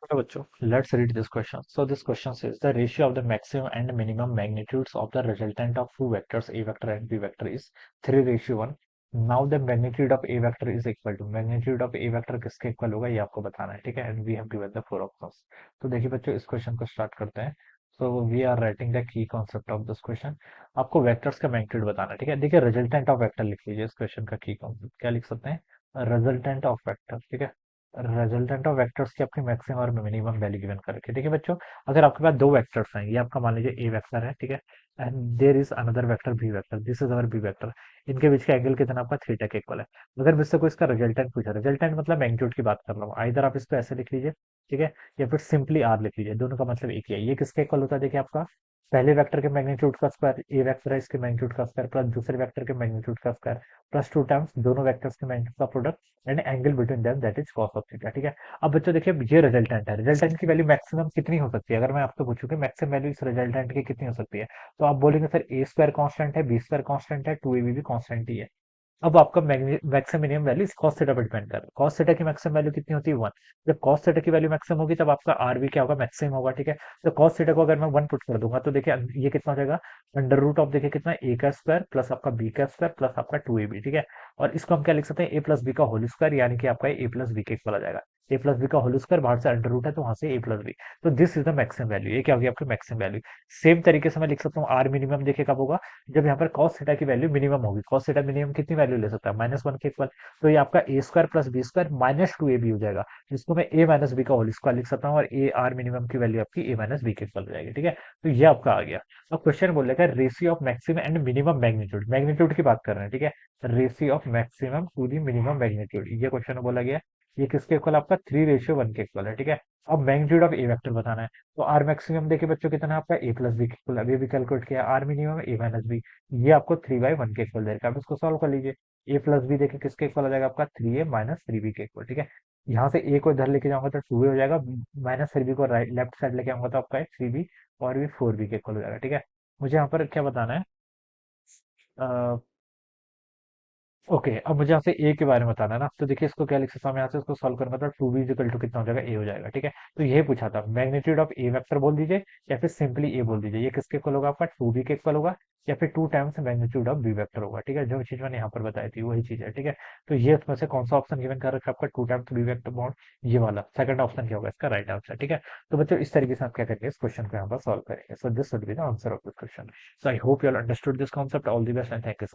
Hello, bachcho. Let's read this question. So this question says the ratio of the maximum and minimum magnitudes of the resultant of two vectors a vector and b vector is 3:1. Now the magnitude of a vector is equal to magnitude of a vector किसके equal होगा ये आपको बताना है, ठीक है। And we have given the four options. तो देखिए बच्चों, इस क्वेश्चन को स्टार्ट करते हैं। So we are writing the key concept of this question. आपको वेक्टर्स का मैग्नीट्यूड बताना है, ठीक है। देखिए रिजल्टेंट ऑफ वेक्टर लिख लीजिए। इस क्वेश्चन का की कॉन्सेप्ट क्या लिख सकते हैं, रिजल्टेंट ऑफ वेक्टर, ठीक है। रिजल्टेंट ऑफ वेक्टर्स की अपनी मैक्सिमम और मिनिमम वैल्यू गिवन कर रखी है, ठीक है बच्चों। अगर आपके पास दो वेक्टर्स हैं, ये आपका मान लीजिए ए वेक्टर है, ठीक है। And there is another vector B vector, this is our B vector. इनके बीच का एंगल कितना आपका थीटा के इक्वल है। अगर मुझसे कोई इसका रिजल्टेंट पूछा, रिजल्टेंट मतलब मैग्नीट्यूड की बात कर रहा हूँ, आइदर आप इसको ऐसे लिख लीजिए, ठीक है, या फिर सिंपली आर लिख लीजिए। दोनों का मतलब एक ही है। ये किसके इक्वल होता है, देखिए आपका पहले वेक्टर के मैग्नीट्यूड का स्क्वायर, ए वेक्टर है इसके मैग्नीट्यूड का स्क्वायर, प्लस दूसरे वेक्टर के मैग्नीट्यूड का स्क्वायर, प्लस टू टाइम्स दोनों वेक्टर्स के मैग्नीट्यूड का product and angle between them that is cos of theta, ठीक है। अब बच्चों देखिए, ये रिजल्टेंट है। रिजल्टेंट की वैल्यू मैक्सिमम कितनी हो सकती है, अगर मैं आपसे पूछूं कि मैक्सिमम वैल्यू इस रिजल्टेंट की कितनी हो सकती है, तो आप बोलेंगे सर ए स्क्वायर कांस्टेंट है, बी स्क्वायर कांस्टेंट है, टू ए बी भी कांस्टेंट ही है। अब आपका maximum minimum value cos theta पर डिपेंड कर रहा है। कॉस थीटा की मैक्सिमम वैल्यू कितनी होती है, 1। जब कॉस थीटा की वैल्यू मैक्सिमम होगी तब आपका आर भी क्या होगा, मैक्सिमम होगा, ठीक है। तो कॉस थीटा को अगर मैं 1 पुट कर दूंगा तो देखिए ये कितना हो जाएगा, अंडर रूट ऑफ देखिए कितना, ए का स्क्वायर प्लस आपका बी का स्क्वायर प्लस आपका टू ए बी, ठीक है। और इसको हम क्या लिख सकते हैं, ए प्लस बी का होल स्क्वायर, यानी कि आपका ए प्लस बी के इक्वल आ जाएगा। ए प्लस बी का होल स्क्वायर, बाहर से अंडर रूट है तो वहां से ए प्लस बी। तो this is the maximum value, ये क्या होगी आपकी मैक्सिमम वैल्यू। सेम तरीके से मैं लिख सकता हूँ आर मिनिमम, देखिए कब होगा, जब यहाँ पर cos थीटा की वैल्यू मिनिमम होगी। cos थीटा मिनिमम कितनी वैल्यू ले सकता है, -1 के इक्वल। तो ये आपका A square plus B square minus two A B हो जाएगा, जिसको मैं ए माइनस बी का होल स्क्वायर लिख सकता हूँ, और ए आर मिनिमम की वैल्यू आपकी ए माइनस बी के इक्वल हो जाएगी, ठीक है। तो ये आपका आ गया। अब क्वेश्चन बोलेगा ratio of maximum and minimum magnitude, magnitude की बात कर रहे हैं, ठीक है। Ratio of maximum to the minimum magnitude, ये क्वेश्चन बोला गया है। ये किसके इक्वल, आपका 3:1 के इक्वल है, ठीक है। अब मैग्नीट्यूड ऑफ ए वेक्टर बताना है। तो आर मैक्सिमम देखिए बच्चों कितना है आपका, ए प्लस बी के इक्वल, अभी भी कैलकुलेट किया, आर मिनिमम ए माइनस बी, ये आपको 3/1 के इक्वल देगा। आप इसको सॉल्व कर लीजिए। ए प्लस बी देखिए किसके इक्वल आ जाएगा, आपका 3a माइनस 3b के इक्वल, ठीक है। यहाँ से ए को इधर लेके जाऊंगा तो 2a हो जाएगा, माइनस 3b को राइट लेफ्ट साइड लेके आऊंगा तो आपका 3b और भी 4b के इक्वल हो जाएगा, ठीक है। मुझे यहाँ पर क्या बताना है, ओके। अब मुझे यहाँ से ए के बारे में बताना है ना, तो देखिए इसको क्या लिख सकता हूँ मैं, यहाँ से इसको सॉल्व करूंगा तो 2b इक्वल टू कितना हो जाएगा, ए हो जाएगा, ठीक है। तो ये पूछा था मैग्नीट्यूड ऑफ ए वेक्टर बोल दीजिए, या फिर सिंपली ए बोल दीजिए। ये किसके इक्वल होगा, आपका 2b के इक्वल होगा, या फिर 2 times magnitude of B vector होगा, ठीक है। जो चीज मैंने यहाँ पर बताई थी वही चीज है, ठीक है। तो ये उसमें से कौन सा ऑप्शन गिवन कर रखा है आपका, 2 टाइम्स बी वेक्टर बॉन्ड, ये वाला सेकंड ऑप्शन क्या होगा इसका राइट आंसर, ठीक है। तो बच्चों इस तरीके से आप क्या करेंगे, इस क्वेश्चन को यहाँ पर सॉल्व करेंगे। So this would be the answer of this question. So I hope you all understood this concept. All the best and thank you.